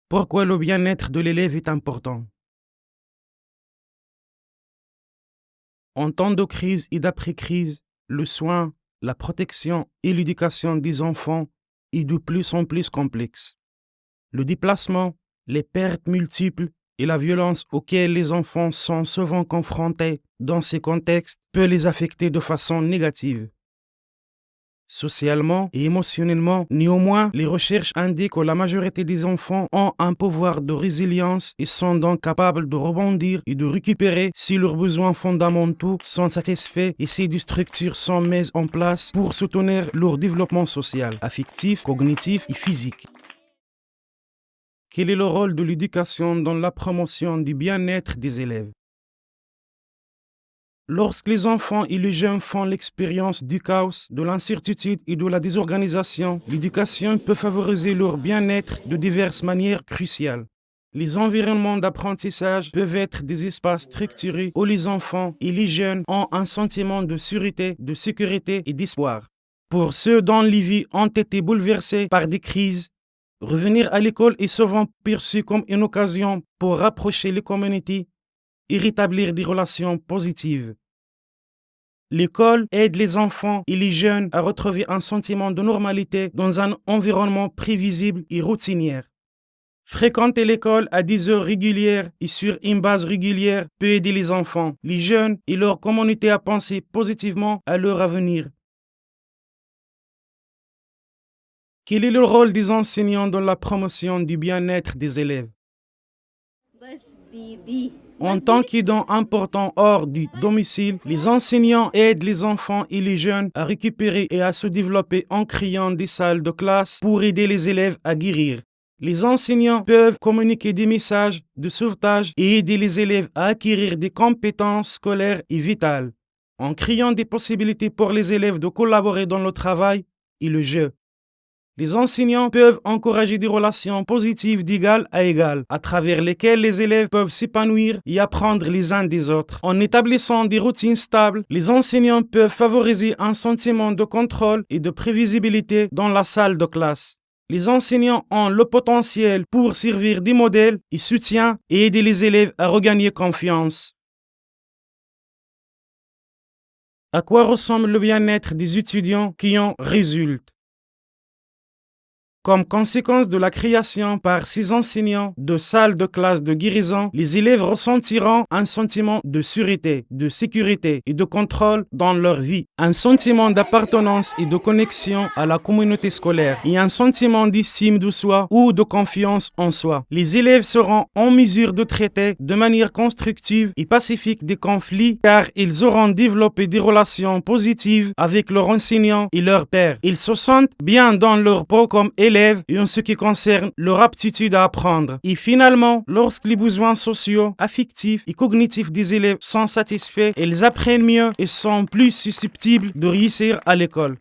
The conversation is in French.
Pourquoi le bien-être de l'élève est important? En temps de crise et d'après-crise, le soin, la protection et l'éducation des enfants est de plus en plus complexe. Le déplacement, les pertes multiples et la violence auxquelles les enfants sont souvent confrontés dans ces contextes peut les affecter de façon négative. Socialement et émotionnellement, néanmoins, les recherches indiquent que la majorité des enfants ont un pouvoir de résilience et sont donc capables de rebondir et de récupérer si leurs besoins fondamentaux sont satisfaits et si des structures sont mises en place pour soutenir leur développement social, affectif, cognitif et physique. Quel est le rôle de l'éducation dans la promotion du bien-être des élèves? Lorsque les enfants et les jeunes font l'expérience du chaos, de l'incertitude et de la désorganisation, l'éducation peut favoriser leur bien-être de diverses manières cruciales. Les environnements d'apprentissage peuvent être des espaces structurés où les enfants et les jeunes ont un sentiment de sûreté, de sécurité et d'espoir. Pour ceux dont les vies ont été bouleversées par des crises, revenir à l'école est souvent perçu comme une occasion pour rapprocher les communautés et rétablir des relations positives. L'école aide les enfants et les jeunes à retrouver un sentiment de normalité dans un environnement prévisible et routinier. Fréquenter l'école à des heures régulières et sur une base régulière peut aider les enfants, les jeunes et leur communauté à penser positivement à leur avenir. Quel est le rôle des enseignants dans la promotion du bien-être des élèves? En tant qu'aidants importants hors du domicile, les enseignants aident les enfants et les jeunes à récupérer et à se développer en créant des salles de classe pour aider les élèves à guérir. Les enseignants peuvent communiquer des messages de sauvetage et aider les élèves à acquérir des compétences scolaires et vitales, en créant des possibilités pour les élèves de collaborer dans le travail et le jeu. Les enseignants peuvent encourager des relations positives d'égal à égal, à travers lesquelles les élèves peuvent s'épanouir et apprendre les uns des autres. En établissant des routines stables, les enseignants peuvent favoriser un sentiment de contrôle et de prévisibilité dans la salle de classe. Les enseignants ont le potentiel pour servir des modèles et soutien et aider les élèves à regagner confiance. À quoi ressemble le bien-être des étudiants qui en résultent? Comme conséquence de la création par ces enseignants de salles de classe de guérison, les élèves ressentiront un sentiment de sûreté, de sécurité et de contrôle dans leur vie, un sentiment d'appartenance et de connexion à la communauté scolaire et un sentiment d'estime de soi ou de confiance en soi. Les élèves seront en mesure de traiter de manière constructive et pacifique des conflits car ils auront développé des relations positives avec leurs enseignants et leurs pairs. Ils se sentent bien dans leur peau comme élèves et en ce qui concerne leur aptitude à apprendre. Et finalement, lorsque les besoins sociaux, affectifs et cognitifs des élèves sont satisfaits, ils apprennent mieux et sont plus susceptibles de réussir à l'école.